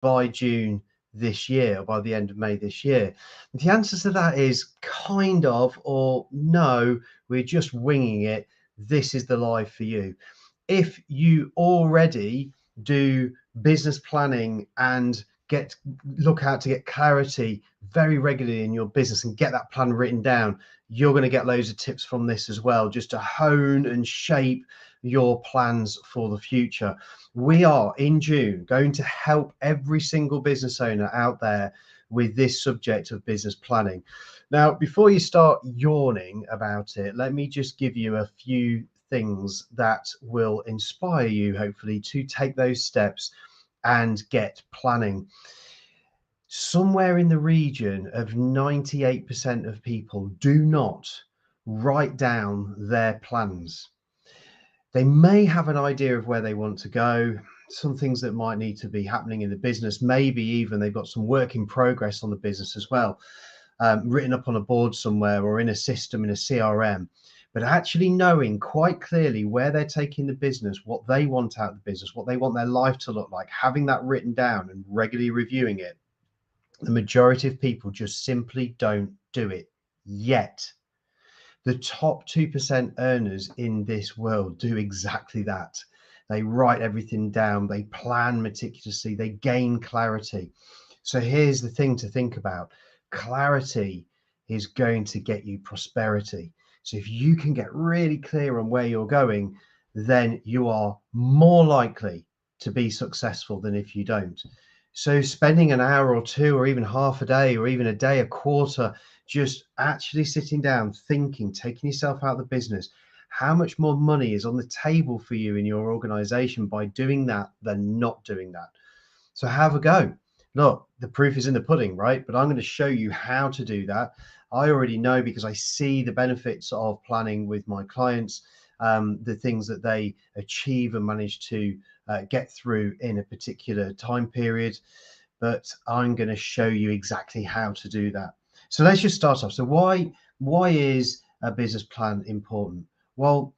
by June this year, or by the end of May this year? The answer to that is kind of, or no, we're just winging it. This is the life for you. If you already do business planning and look out to get clarity very regularly in your business and get that plan written down, you're going to get loads of tips from this as well, just to hone and shape your plans for the future. We are in June going to help every single business owner out there with this subject of business planning. Now, before you start yawning about it, let me just give you a few things that will inspire you, hopefully, to take those steps and get planning. Somewhere in the region of 98% of people do not write down their plans. They may have an idea of where they want to go, some things that might need to be happening in the business, maybe even they've got some work in progress on the business as well, written up on a board somewhere or in a system, in a CRM. But actually knowing quite clearly where they're taking the business, what they want out of the business, what they want their life to look like, having that written down and regularly reviewing it, the majority of people just simply don't do it yet. The top 2% earners in this world do exactly that. They write everything down, they plan meticulously, they gain clarity. So here's the thing to think about. Clarity is going to get you prosperity. So if you can get really clear on where you're going, then you are more likely to be successful than if you don't. So spending an hour or two, or even half a day, or even a day, a quarter, just actually sitting down, thinking, taking yourself out of the business, how much more money is on the table for you in your organization by doing that than not doing that? So have a go. Look, the proof is in the pudding, right? But I'm going to show you how to do that. I already know, because I see the benefits of planning with my clients, the things that they achieve and manage to get through in a particular time period. But I'm going to show you exactly how to do that. So let's just start off. So why is a business plan important? Well,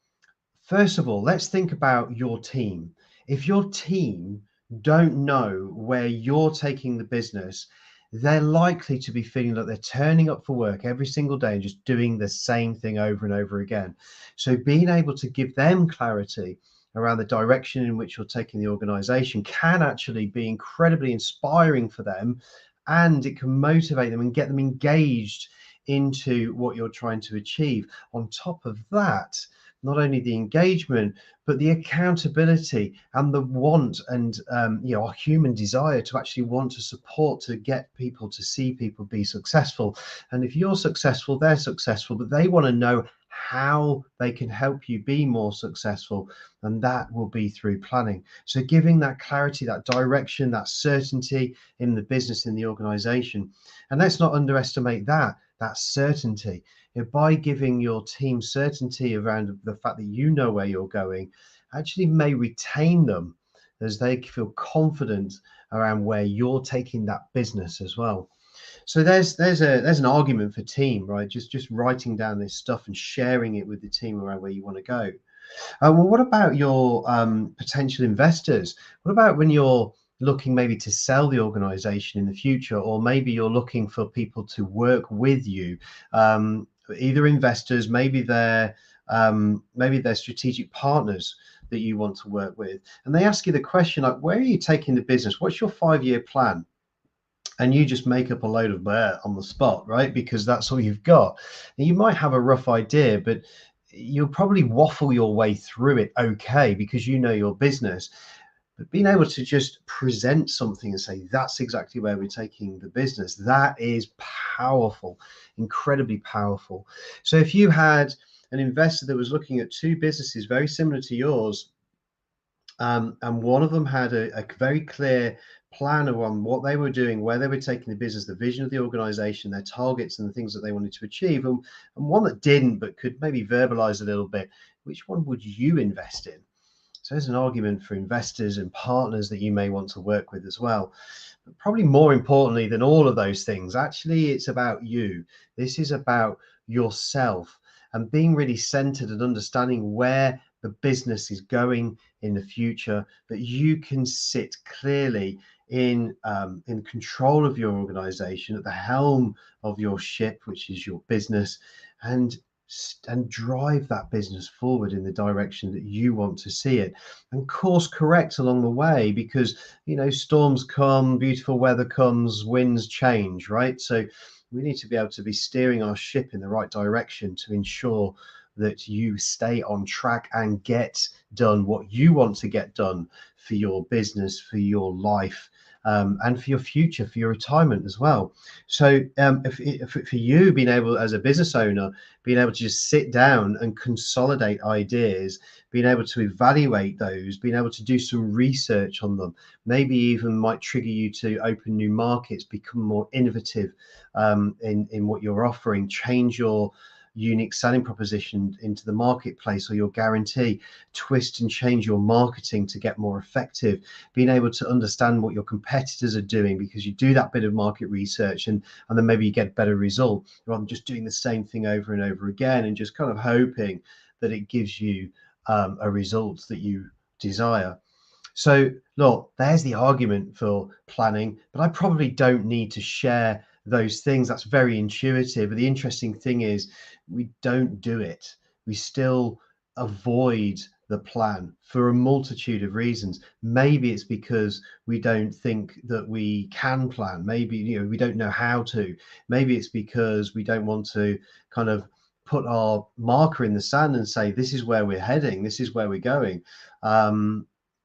first of all, let's think about your team. If your team don't know where you're taking the business, they're likely to be feeling like they're turning up for work every single day and just doing the same thing over and over again. So being able to give them clarity around the direction in which you're taking the organization can actually be incredibly inspiring for them, and it can motivate them and get them engaged into what you're trying to achieve. On top of that, not only the engagement, but the accountability and the want and our human desire to actually want to support, to get people, to see people be successful. And if you're successful, they're successful, but they want to know how they can help you be more successful, and that will be through planning. So giving that clarity, that direction, that certainty in the business, in the organization. And let's not underestimate that certainty. By giving your team certainty around the fact that you know where you're going, actually may retain them as they feel confident around where you're taking that business as well. So there's an argument for team, right? Just writing down this stuff and sharing it with the team around where you want to go. Well, what about your potential investors? What about when you're looking maybe to sell the organization in the future, or maybe you're looking for people to work with you, either investors, maybe they're strategic partners that you want to work with, and they ask you the question like, where are you taking the business? What's your 5-year plan? And you just make up a load of blur on the spot, right? Because that's all you've got. And you might have a rough idea, but you'll probably waffle your way through it okay, because you know your business. But being able to just present something and say, that's exactly where we're taking the business, that is powerful, incredibly powerful. So if you had an investor that was looking at 2 businesses very similar to yours, and one of them had a very clear plan on what they were doing, where they were taking the business, the vision of the organization, their targets and the things that they wanted to achieve, and one that didn't, but could maybe verbalize a little bit, which one would you invest in? So there's an argument for investors and partners that you may want to work with as well. But probably more importantly than all of those things, actually, it's about you. This is about yourself and being really centered and understanding where the business is going in the future, that you can sit clearly in control of your organization, at the helm of your ship, which is your business, and drive that business forward in the direction that you want to see it, and course correct along the way, because storms come, beautiful weather comes, winds change, right? So we need to be able to be steering our ship in the right direction to ensure that you stay on track and get done what you want to get done for your business, for your life, and for your future, for your retirement as well. So if for you, being able, as a business owner, being able to just sit down and consolidate ideas, being able to evaluate those, being able to do some research on them, maybe even might trigger you to open new markets, become more innovative in what you're offering, change your unique selling proposition into the marketplace, or your guarantee, twist and change your marketing to get more effective, being able to understand what your competitors are doing, because you do that bit of market research, and then maybe you get a better result, rather than just doing the same thing over and over again and just kind of hoping that it gives you a result that you desire. So look, there's the argument for planning, but I probably don't need to share those things. That's very intuitive. But the interesting thing is, we don't do it. We still avoid the plan for a multitude of reasons. Maybe it's because we don't think that we can plan. Maybe we don't know how to. Maybe it's because we don't want to kind of put our marker in the sand and say, this is where we're heading, this is where we're going.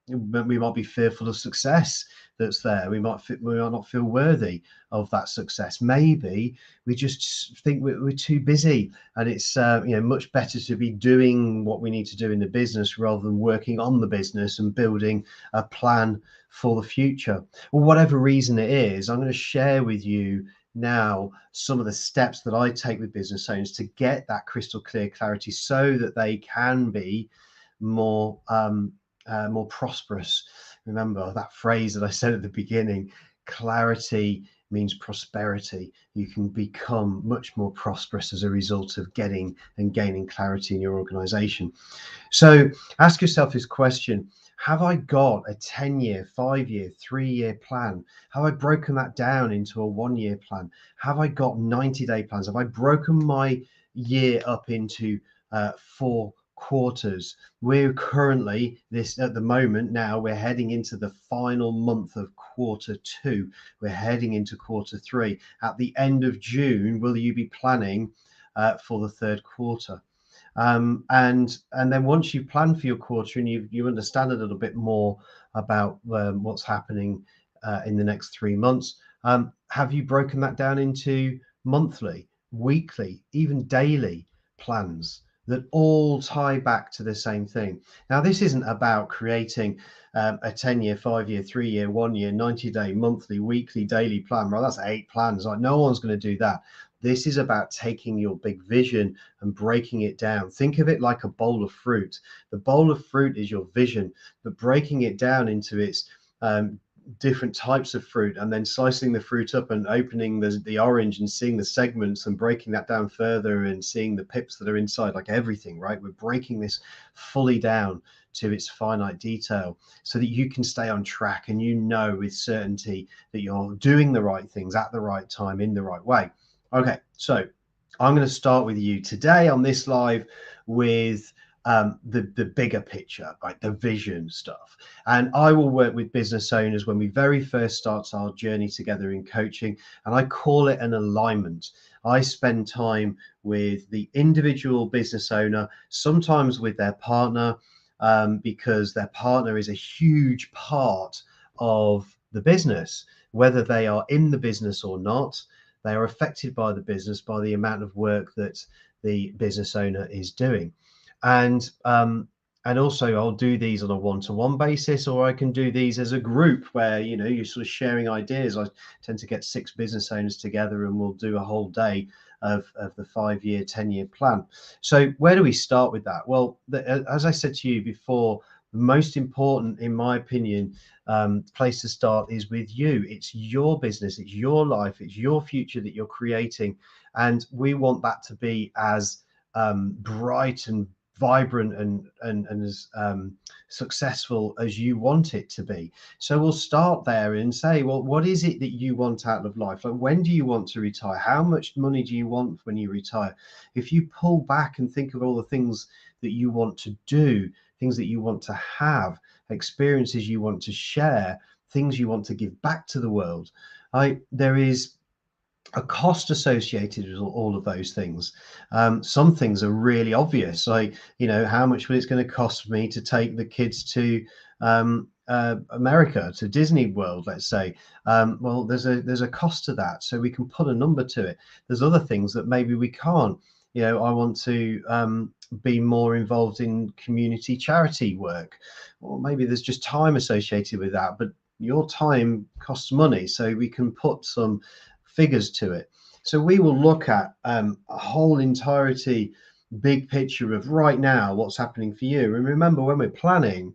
But we might be fearful of success that's there. We might not feel worthy of that success. Maybe we just think we're too busy, and it's much better to be doing what we need to do in the business rather than working on the business and building a plan for the future. Well, whatever reason it is, I'm going to share with you now some of the steps that I take with business owners to get that crystal clear clarity, so that they can be more prosperous. Remember that phrase that I said at the beginning: clarity means prosperity. You can become much more prosperous as a result of getting and gaining clarity in your organization. So ask yourself this question: have I got a 10-year, 5-year, 3-year plan? Have I broken that down into a 1-year plan? Have I got 90-day plans? Have I broken my year up into 4 quarters? We're currently at the moment now, we're heading into the final month of Q2. We're heading into Q3. At the end of June, will you be planning for the third quarter? And then once you plan for your quarter and you understand a little bit more about what's happening in the next 3 months, have you broken that down into monthly, weekly, even daily plans that all tie back to the same thing? Now, this isn't about creating a 10-year, 5-year, 3-year, 1-year, 90-day, monthly, weekly, daily plan. Right, that's 8 plans. Like, no one's going to do that. This is about taking your big vision and breaking it down. Think of it like a bowl of fruit. The bowl of fruit is your vision, but breaking it down into its different types of fruit, and then slicing the fruit up and opening the orange and seeing the segments and breaking that down further and seeing the pips that are inside, like everything, right? We're breaking this fully down to its finite detail, so that you can stay on track and with certainty that you're doing the right things at the right time in the right way. Okay, so I'm going to start with you today on this live with the bigger picture, like the vision stuff. And I will work with business owners when we very first start our journey together in coaching, and I call it an alignment. I spend time with the individual business owner, sometimes with their partner, because their partner is a huge part of the business, whether they are in the business or not. They are affected by the business, by the amount of work that the business owner is doing. And also I'll do these on a one-to-one basis, or I can do these as a group where you're sort of sharing ideas. I tend to get 6 business owners together and we'll do a whole day of the 5-year, 10-year plan. So where do we start with that? Well, as I said to you before, the most important, in my opinion, place to start is with you. It's your business, it's your life, it's your future that you're creating, and we want that to be as bright and vibrant and as successful as you want it to be. So we'll start there and say, well, what is it that you want out of life? Like, when do you want to retire? How much money do you want when you retire? If you pull back and think of all the things that you want to do, things that you want to have, experiences you want to share, things you want to give back to the world, there is a cost associated with all of those things. Some things are really obvious, like, how much will it's going to cost me to take the kids to America, to Disney World, let's say. Well, there's a cost to that, so we can put a number to it. There's other things that maybe we can't. I want to be more involved in community charity work, or maybe there's just time associated with that, but your time costs money, so we can put some figures to it. So we will look at a whole entirety, big picture of right now, what's happening for you. And remember, when we're planning,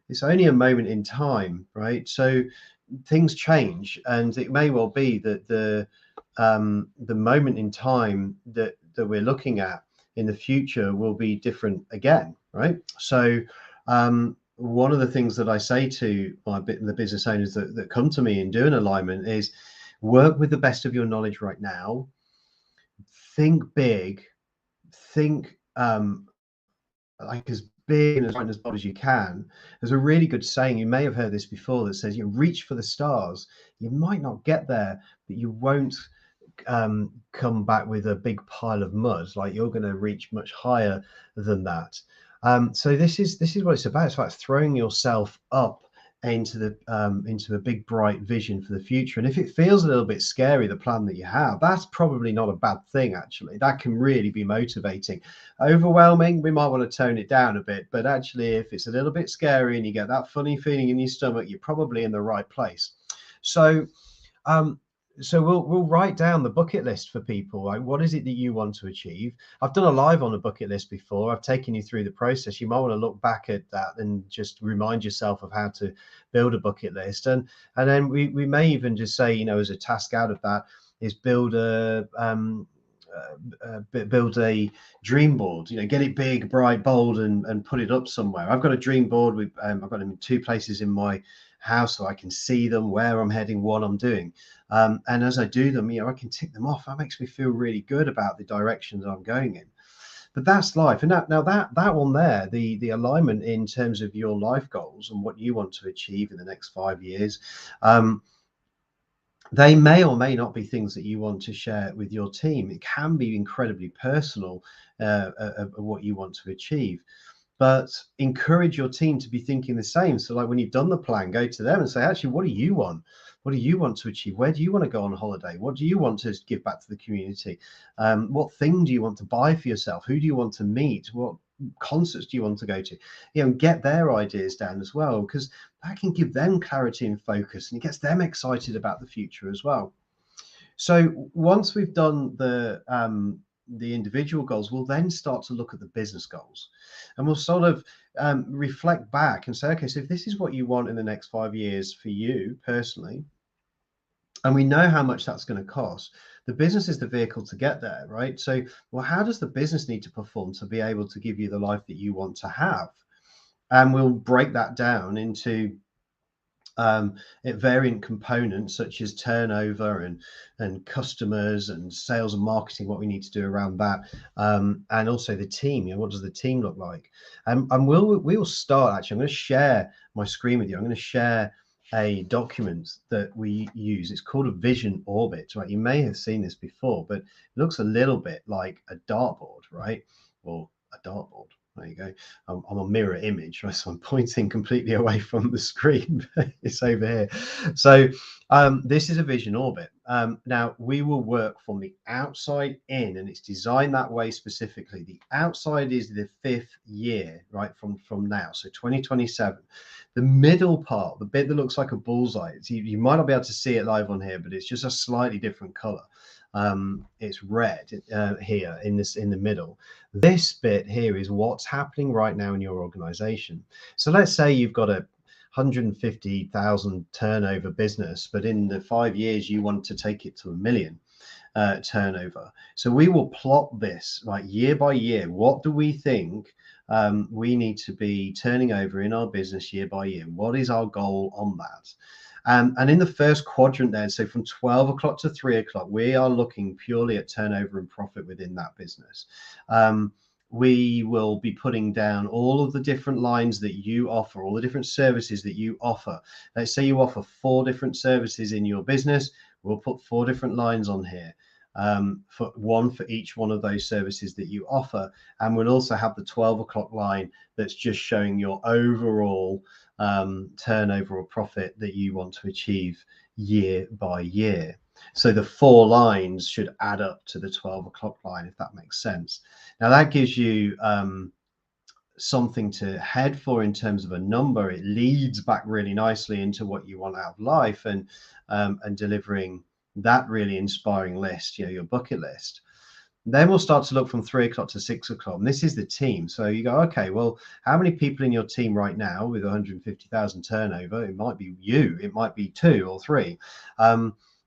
it's only a moment in time, right? So things change, and it may well be that the moment in time that we're looking at in the future will be different again, right? So one of the things that I say to the business owners that come to me and do an alignment is, work with the best of your knowledge right now. Think big. Think like as big and as bold as you can. There's a really good saying, you may have heard this before, that says, reach for the stars. You might not get there, but you won't come back with a big pile of mud. Like, you're going to reach much higher than that. So this is what it's about. It's about throwing yourself up into a big bright vision for the future. And if it feels a little bit scary, the plan that you have, that's probably not a bad thing. Actually, that can really be motivating. Overwhelming, we might want to tone it down a bit, but actually, if it's a little bit scary and you get that funny feeling in your stomach, you're probably in the right place. So we'll write down the bucket list for people. Like, what is it that you want to achieve? I've done a live on a bucket list before. I've taken you through the process. You might want to look back at that and just remind yourself of how to build a bucket list. And then we may even just say, as a task out of that is build a dream board. Get it big, bright, bold, and put it up somewhere. I've got a dream board. I've got them in 2 places in my house, so I can see them, where I'm heading, what I'm doing. And as I do them, I can tick them off. That makes me feel really good about the direction that I'm going in. But that's life. And now that one there, the alignment in terms of your life goals and what you want to achieve in the next 5 years, they may or may not be things that you want to share with your team. It can be incredibly personal of what you want to achieve. But encourage your team to be thinking the same. So, like, when you've done the plan, go to them and say, actually, what do you want? What do you want to achieve? Where do you want to go on holiday? What do you want to give back to the community? What thing do you want to buy for yourself? Who do you want to meet? What concerts do you want to go to? Get their ideas down as well, because that can give them clarity and focus, and it gets them excited about the future as well. So once we've done the individual goals, we'll then start to look at the business goals, and we'll sort of reflect back and say, okay, so if this is what you want in the next 5 years for you personally, and we know how much that's going to cost, the business is the vehicle to get there, right? So, well, how does the business need to perform to be able to give you the life that you want to have? And we'll break that down into variant components such as turnover and customers and sales and marketing, what we need to do around that, and also the team. What does the team look like? And we'll start. Actually, I'm going to share my screen with you. I'm going to share a document that we use. It's called a vision orbit, right? You may have seen this before, but it looks a little bit like a dartboard, right? Or a dartboard. There you go. I'm a mirror image, right? So I'm pointing completely away from the screen. It's over here. So this is a vision orbit. Now we will work from the outside in, and it's designed that way specifically. The outside is the 5th year, right? From now, so 2027. The middle part, the bit that looks like a bullseye, you might not be able to see it live on here, but it's just a slightly different color. It's red here in the middle. This bit here is what's happening right now in your organization. So let's say you've got a 150,000 turnover business, but in the 5 years you want to take it to $1 million turnover. So we will plot this like year by year. What do we think we need to be turning over in our business year by year. What is our goal on that? And in the first quadrant there, so from 12 o'clock to 3 o'clock, we are looking purely at turnover and profit within that business. We will be putting down all of the different lines that you offer, all the different services that you offer. Let's say you offer 4 different services in your business. We'll put 4 different lines on here, for each one of those services that you offer. And we'll also have the 12 o'clock line that's just showing your overall turnover or profit that you want to achieve year by year. So the 4 lines should add up to the 12 o'clock line, if that makes sense. Now that gives you something to head for in terms of a number. It leads back really nicely into what you want out of life, and delivering that really inspiring list, your bucket list. Then we'll start to look from 3 o'clock to 6 o'clock. And this is the team. So you go, okay, well, how many people in your team right now with 150,000 turnover? It might be you, it might be 2 or 3.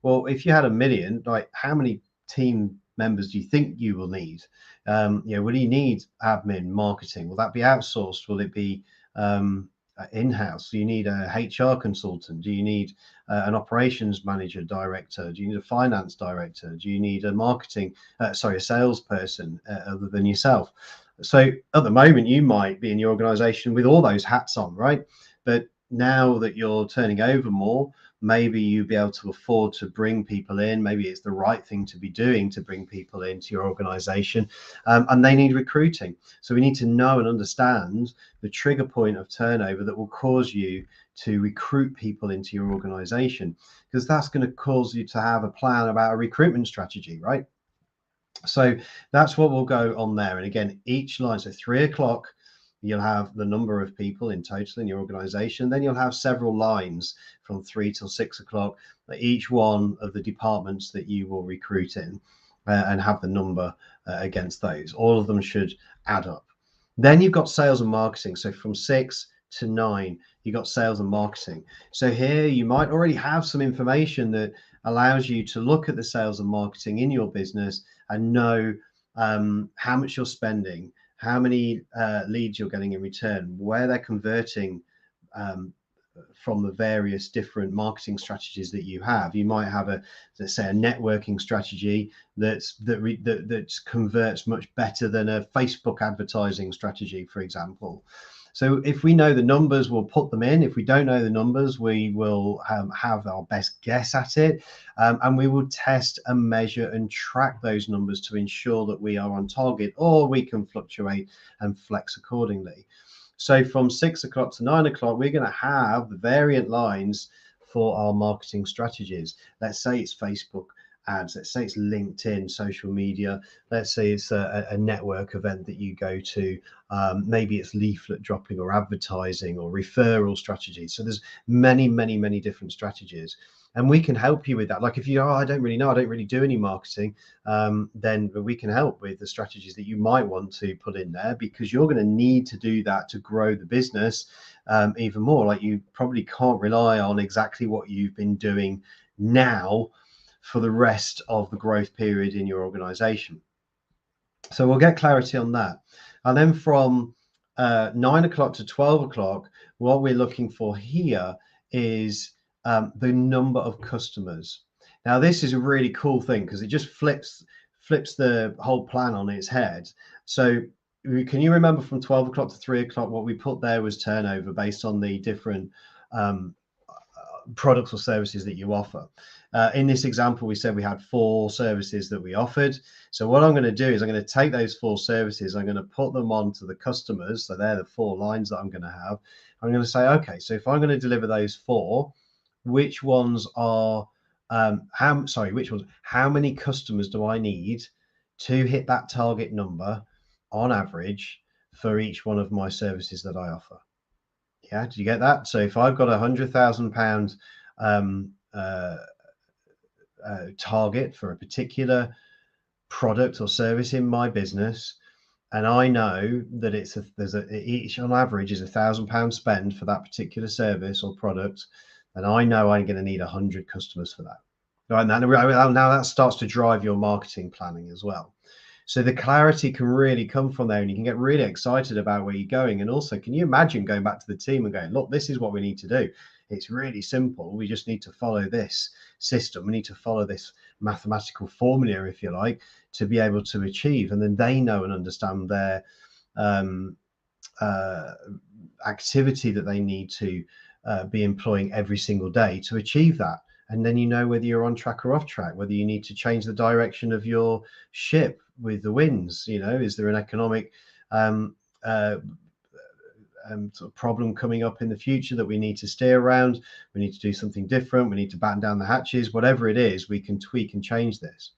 Well, if you had 1 million, like, how many team members do you think you will need? Will you need admin, marketing? Will that be outsourced? Will it be in-house? Do you need a HR consultant? Do you need an operations manager, director? Do you need a finance director? Do you need a a salesperson other than yourself? So at the moment, you might be in your organization with all those hats on, right? But now that you're turning over more, maybe you'll be able to afford to bring people in. Maybe it's the right thing to be doing to bring people into your organization, and they need recruiting. So we need to know and understand the trigger point of turnover that will cause you to recruit people into your organization, because that's going to cause you to have a plan about a recruitment strategy, right? So that's what will go on there. And again, each line, so 3 o'clock, you'll have the number of people in total in your organization. Then you'll have several lines from 3 till 6 o'clock, each one of the departments that you will recruit in, and have the number against those. All of them should add up. Then you've got sales and marketing. So from 6 to 9, you've got sales and marketing. So here you might already have some information that allows you to look at the sales and marketing in your business and know how much you're spending, how many leads you're getting in return, where they're converting from the various different marketing strategies that you have. You might have let's say, a networking strategy that converts much better than a Facebook advertising strategy, for example. So if we know the numbers, we'll put them in. If we don't know the numbers, we will have our best guess at it, and we will test and measure and track those numbers to ensure that we are on target, or we can fluctuate and flex accordingly. So from 6 o'clock to 9 o'clock, we're going to have the variant lines for our marketing strategies. Let's say it's Facebook ads, let's say it's LinkedIn, social media, let's say it's a network event that you go to, maybe it's leaflet dropping or advertising or referral strategies. So there's many different strategies, and we can help you with that. Like if you I don't really do any marketing, then we can help with the strategies that you might want to put in there, because you're going to need to do that to grow the business even more. Like you probably can't rely on exactly what you've been doing now for the rest of the growth period in your organization. So we'll get clarity on that. And then from 9 o'clock to 12 o'clock, what we're looking for here is the number of customers. Now, this is a really cool thing because it just flips the whole plan on its head. So can you remember from 12 o'clock to 3 o'clock, what we put there was turnover based on the different products or services that you offer. In this example, we said we had 4 services that we offered. So what I'm going to do is I'm going to take those 4 services, I'm going to put them onto the customers. So they're the 4 lines that I'm going to have. I'm going to say, okay, so if I'm going to deliver those 4, which ones are how many customers do I need to hit that target number on average for each one of my services that I offer? Yeah, did you get that? So if I've got £100,000 target for a particular product or service in my business, and I know that each on average is £1,000 spend for that particular service or product, then I know I'm going to need 100 customers for that. Right, now that starts to drive your marketing planning as well. So the clarity can really come from there, and you can get really excited about where you're going. And also, can you imagine going back to the team and going, look, this is what we need to do. It's really simple. We just need to follow this system. We need to follow this mathematical formula, if you like, to be able to achieve. And then they know and understand their um, activity that they need to be employing every single day to achieve that. And then you know whether you're on track or off track, whether you need to change the direction of your ship with the winds. You know, is there an economic um, uh, sort of problem coming up in the future that we need to steer around? We need to do something different. We need to batten down the hatches. Whatever it is, we can tweak and change this.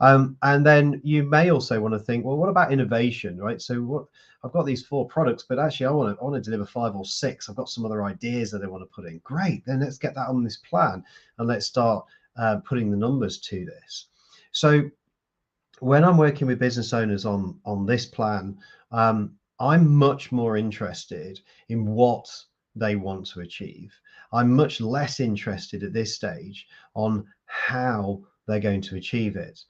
And then you may also want to think, well, what about innovation, right? So what I've got these 4 products, but actually I want to deliver 5 or 6. I've got some other ideas that I want to put in. Great, then let's get that on this plan and let's start putting the numbers to this. So when I'm working with business owners on this plan, I'm much more interested in what they want to achieve. I'm much less interested at this stage on how they're going to achieve it.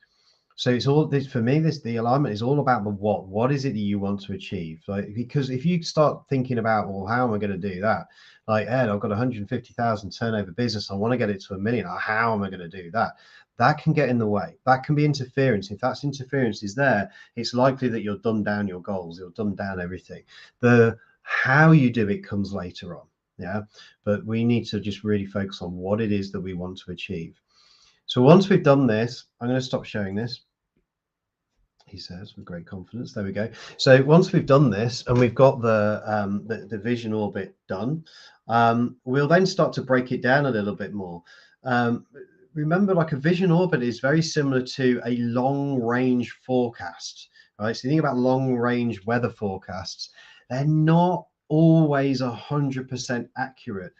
So it's all this for me. The alignment is all about the what. What is it that you want to achieve? Like, because if you start thinking about, well, how am I going to do that? Like, Ed, I've got 150,000 turnover business. I want to get it to 1 million. How am I going to do that? That can get in the way. That can be interference. If that's interference is there, it's likely that you'll dumb down your goals. You'll dumb down everything. The how you do it comes later on. Yeah, but we need to just really focus on what it is that we want to achieve. So once we've done this, I'm going to stop showing this, he says with great confidence. There we go. So once we've done this and we've got the vision orbit done, we'll then start to break it down a little bit more. Remember, like a vision orbit is very similar to a long range forecast, right? So you think about long range weather forecasts, they're not always 100% accurate,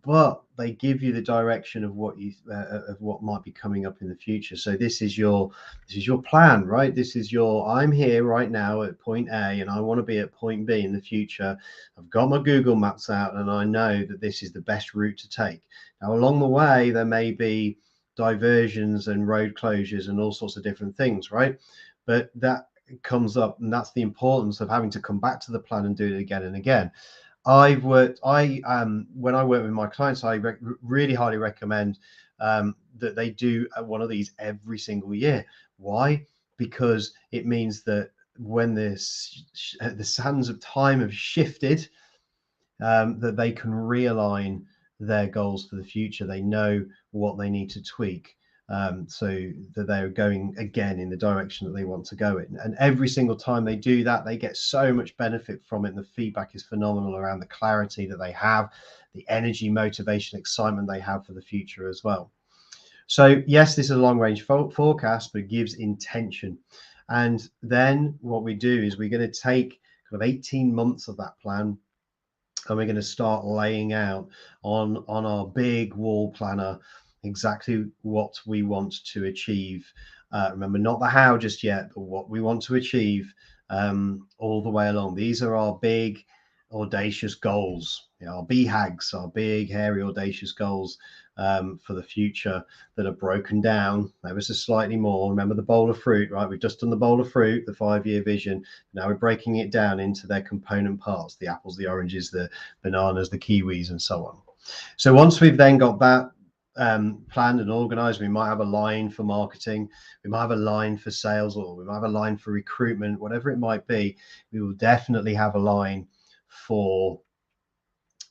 but they give you the direction of what you of what might be coming up in the future. So this is your plan, right? This is your, I'm here right now at point A and I want to be at point B in the future. I've got my Google Maps out and I know that this is the best route to take. Now along the way there may be diversions and road closures and all sorts of different things, right? But that comes up, and that's the importance of having to come back to the plan and do it again and again. When I work with my clients, I really highly recommend that they do one of these every single year. Why? Because it means that when the sands of time have shifted, that they can realign their goals for the future. They know what they need to tweak, so that they're going again in the direction that they want to go in. And every single time they do that, they get so much benefit from it. And the feedback is phenomenal around the clarity that they have, the energy, motivation, excitement they have for the future as well. So yes, this is a long range forecast, but it gives intention. And then what we do is we're going to take kind of 18 months of that plan, and we're going to start laying out on our big wall planner exactly what we want to achieve. Remember, not the how just yet, but what we want to achieve all the way along. These are our big, audacious goals, our BHAGs, our big, hairy, audacious goals for the future that are broken down ever so slightly more. Remember the bowl of fruit, right? We've just done the bowl of fruit, the 5-year vision. Now we're breaking it down into their component parts, the apples, the oranges, the bananas, the kiwis, and so on. So once we've then got that planned and organized, we might have a line for marketing, we might have a line for sales, or we might have a line for recruitment, whatever it might be. We will definitely have a line for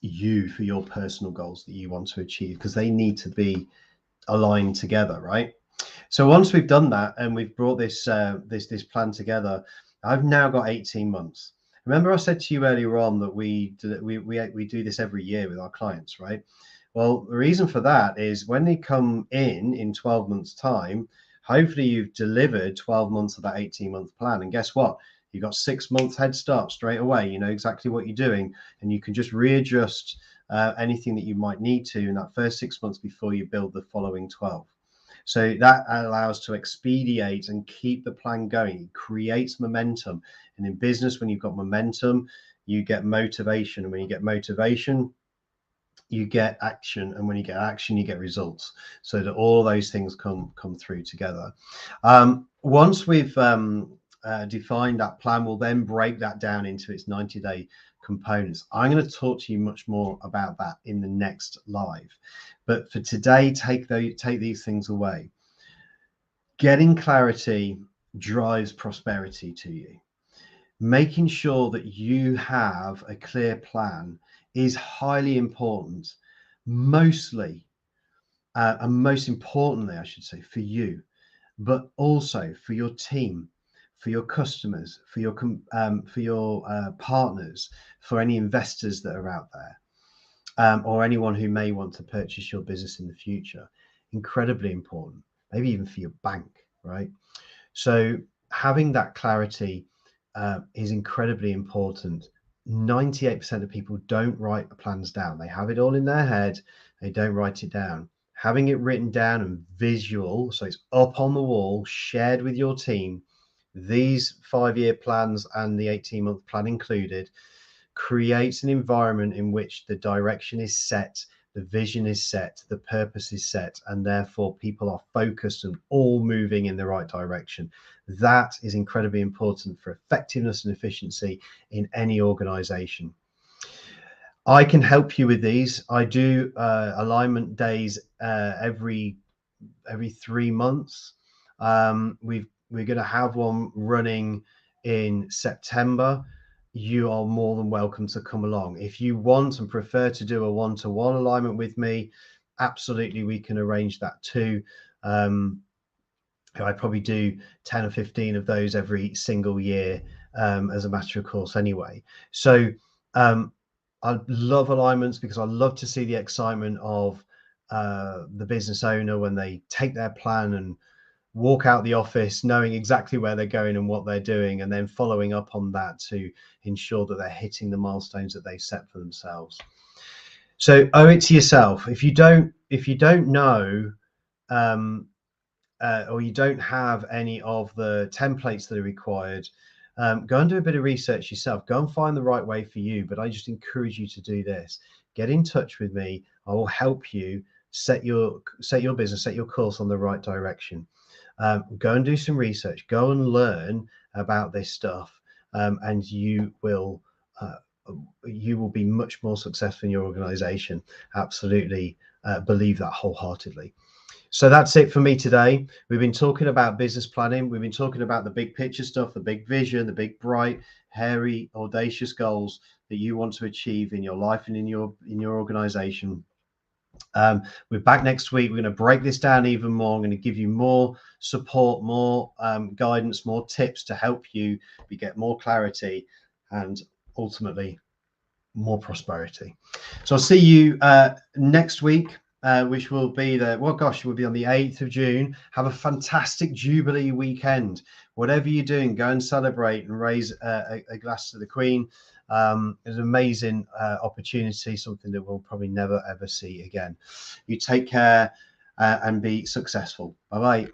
you, for your personal goals that you want to achieve, because they need to be aligned together, right? So once we've done that and we've brought this this plan together, I've now got 18 months. Remember I said to you earlier on that we do this every year with our clients, right? Well, the reason for that is when they come in 12 months time, hopefully you've delivered 12 months of that 18-month plan. And guess what? You've got 6 months head start straight away. You know exactly what you're doing, and you can just readjust anything that you might need to in that first 6 months before you build the following 12. So that allows to expedite and keep the plan going. It creates momentum. And in business, when you've got momentum, you get motivation. And when you get motivation, you get action. And when you get action, you get results. So that all those things come through together. Once we've defined, that plan will then break that down into its 90-day components. I'm going to talk to you much more about that in the next live. But for today, take these things away. Getting clarity drives prosperity to you. Making sure that you have a clear plan is highly important, mostly, and most importantly, I should say, for you, but also for your team, for your customers, for your partners, for any investors that are out there, or anyone who may want to purchase your business in the future. Incredibly important, maybe even for your bank, right? So having that clarity is incredibly important. 98% of people don't write the plans down. They have it all in their head. They don't write it down. Having it written down and visual, so it's up on the wall, shared with your team, these 5-year plans and the 18-month plan included, creates an environment in which the direction is set, the vision is set, the purpose is set, and therefore people are focused and all moving in the right direction. That is incredibly important for effectiveness and efficiency in any organization. I can help you with these. I do alignment days every 3 months. We're going to have one running in September. You are more than welcome to come along. If you want and prefer to do a one-to-one alignment with me, absolutely, we can arrange that too. I probably do 10 or 15 of those every single year as a matter of course anyway. So I love alignments because I love to see the excitement of the business owner when they take their plan and walk out the office knowing exactly where they're going and what they're doing, and then following up on that to ensure that they're hitting the milestones that they've set for themselves. So owe it to yourself. If you don't know or you don't have any of the templates that are required, go and do a bit of research yourself. Go and find the right way for you. But I just encourage you to do this. Get in touch with me. I will help you set your business, set your course on the right direction. Go and do some research. Go and learn about this stuff, and you will be much more successful in your organization. Absolutely believe that wholeheartedly. So that's it for me today. We've been talking about business planning. We've been talking about the big picture stuff, the big vision, the big, bright, hairy, audacious goals that you want to achieve in your life and in your organization. We're back next week. We're going to break this down even more. I'm going to give you more support, more guidance, more tips to help you get more clarity and ultimately more prosperity. So I'll see you next week, which will be we'll be on the 8th of June. Have a fantastic Jubilee weekend. Whatever you're doing, go and celebrate and raise a glass to the Queen. It's an amazing opportunity, something that we'll probably never ever see again. You take care and be successful. Bye bye.